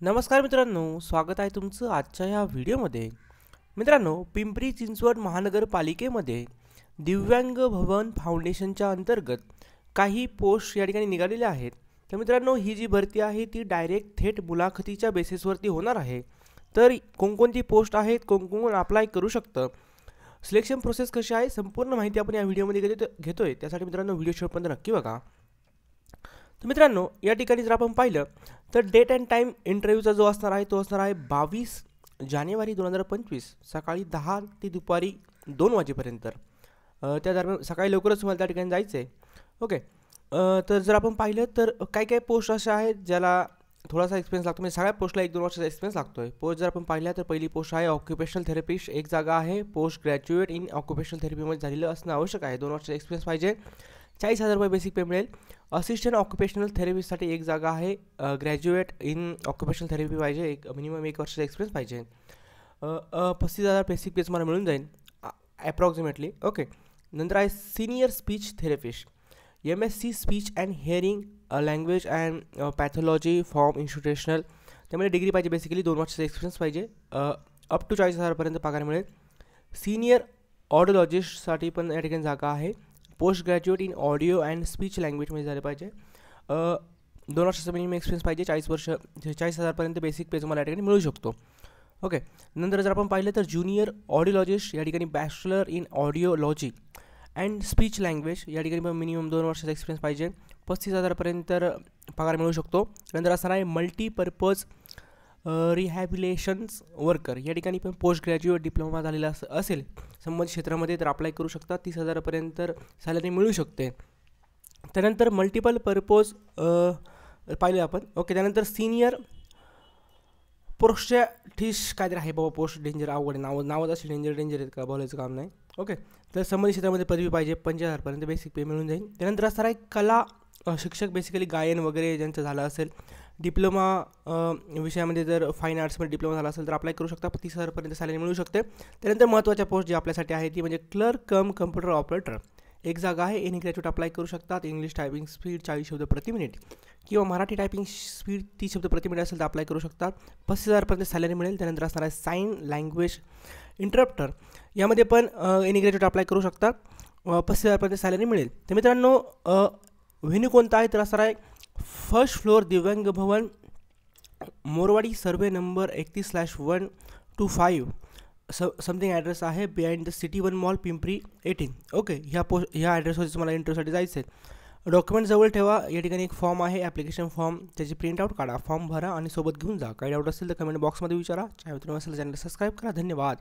नमस्कार मित्रांनो, स्वागत आहे तुमचं आजच्या या व्हिडिओमध्ये. मित्रांनो, पिंपरी चिंचवड महानगरपालिकेमध्ये दिव्यांग भवन फाउंडेशनच्या अंतर्गत काही पोस्ट या ठिकाणी निघालेल्या आहेत. तर मित्रांनो, ही जी भरती आहे ती डायरेक्ट थेट मुलाखतीच्या बेसिसवरती होणार आहे. तर कोणकोणती पोस्ट आहेत, कोण अप्लाय करू शकतं, सिलेक्शन प्रोसेस कशी आहे, संपूर्ण माहिती आपण या व्हिडिओमध्ये घेतोय. त्यासाठी मित्रांनो व्हिडिओ शेवटपर्यंत नक्की बघा. तर मित्रांनो, या ठिकाणी जर आपण पाहिलं तर डेट अँड टाईम इंटरव्ह्यूचा जो असणार आहे तो असणार आहे 22 जानेवारी 2025 सकाळी 10 ते दुपारी 2 वाजेपर्यंत. त्या दरम्यान सकाळी लवकरच तुम्हाला त्या ठिकाणी जायचं आहे. ओके. तर जर आपण पाहिलं तर काय काय पोस्ट अशा आहेत ज्याला थोडासा एक्सपिरियन्स लागतो, म्हणजे सगळ्या पोस्टला 1-2 वर्षाचा एक्सपिरियन्स लागतो आहे. पोस्ट जर आपण पाहिल्या तर पहिली पोस्ट आहे ऑक्युपेशनल थेरपिस्ट, एक जागा आहे. पोस्ट ग्रॅज्युएट इन ऑक्युपेशनल थेरपीमध्ये झालेलं असणं आवश्यक आहे. 2 वर्षाचा एक्सपिरियन्स पाहिजे. 40,000 रुपये बेसिक पे मिळेल. असिस्टंट ऑक्युपेशनल थेरपिस्टसाठी एक जागा आहे. ग्रॅज्युएट इन ऑक्युपेशनल थेरपी पाहिजे. मिनिमम 1 वर्षाचा एक्सपिरियन्स पाहिजे. 35,000 बेसिक पे तुम्हाला मिळून जाईल ॲप्रॉक्सिमेटली. ओके. नंतर आहे senior speech therapist, MSc speech and hearing language and pathology form institutional. त्यामध्ये डिग्री पाहिजे. बेसिकली 2 वर्षाचा एक्सपिरियन्स पाहिजे. अप टू 40,000पर्यंत पगार मिळेल. सिनियर ऑडिओलॉजिस्टसाठी पण या ठिकाणी जागा आहे. Post graduate in audio and speech लँग्वेजमध्ये झाले पाहिजे. 2 वर्षाचा मिनिमम एक्सपिरियन्स पाहिजे. 40,000पर्यंत बेसिक पे तुम्हाला या ठिकाणी मिळू शकतो. ओके. नंतर जर आपण पाहिलं तर ज्युनियर ऑडिओलॉजिस्ट या ठिकाणी bachelor in audiology and speech language या ठिकाणी पण मिनिमम 2 वर्षाचा एक्सपिरियन्स पाहिजे. 35,000पर्यंत पगार मिळू शकतो. नंतर असणार आहे मल्टीपर्पज रिहॅबिलेशन्स वर्कर, या ठिकाणी पण पोस्ट ग्रॅज्युएट डिप्लोमा झालेला असेल संबंधित क्षेत्रामध्ये तर अप्लाय करू शकता. 30,000पर्यंत सॅलरी मिळू शकते. त्यानंतर मल्टिपल पर्पज पाहिलं आपण. ओके. त्यानंतर सिनियर प्रोस्टॅटिस्ट काहीतरी आहे बाबा. पोस्ट डेंजर अवघड नावच असे डेंजर आहेत का, बोलायचं काम नाही. ओके. तर संबंधित क्षेत्रामध्ये पदवी पाहिजे. 50,000पर्यंत बेसिक पे मिळून जाईल. त्यानंतर असणार आहे कला शिक्षक, बेसिकली गायन वगैरे ज्यांचं झालं असेल. डिप्लोमा विषयामध्ये जर फाईन आर्ट्समध्ये डिप्लोमा झाला असेल तर अप्लाय करू शकता. 30,000पर्यंत सॅलरी मिळू शकते. त्यानंतर महत्त्वाच्या पोस्ट जी आपल्यासाठी आहे ती म्हणजे क्लर्क कम कम्प्युटर ऑपरेटर, एक जागा आहे. एनी ग्रॅज्युएट अप्लाय करू शकतात. इंग्लिश टायपिंग स्पीड 40 शब्द प्रति मिनिट किंवा मराठी टायपिंग स्पीड 30 शब्द प्रति मिनिट असेल तर अप्लाय करू शकतात. 35,000पर्यंत सॅलरी मिळेल. त्यानंतर असणार आहे साईन लँग्वेज इंटरप्टर, यामध्ये पण एनी ग्रॅज्युएट अप्लाय करू शकतात. 35,000पर्यंत सॅलरी मिळेल. तर मित्रांनो, व्हेन्यू कोणता आहे तर असणार आहे first floor Divyang Bhavan, Morwadi, survey number 31/1 to 5 something address आहे. Behind the city 1 mall, Pimpri 18. Okay. ह्या ॲड्रेसवरती तुम्हाला इंटरव्ह्यूसाठी जायचं आहे. डॉक्युमेंट जवळ ठेवा. या ठिकाणी एक फॉर्म आहे, ॲप्लिकेशन फॉर्म, त्याची प्रिंटआउट काढा, फॉर्म भरा आणि सोबत घेऊन जा. काही डाऊट असेल तर कमेंट बॉक्समध्ये विचारा. चॅनल असेल तर चॅनल सबस्क्राईब करा. धन्यवाद.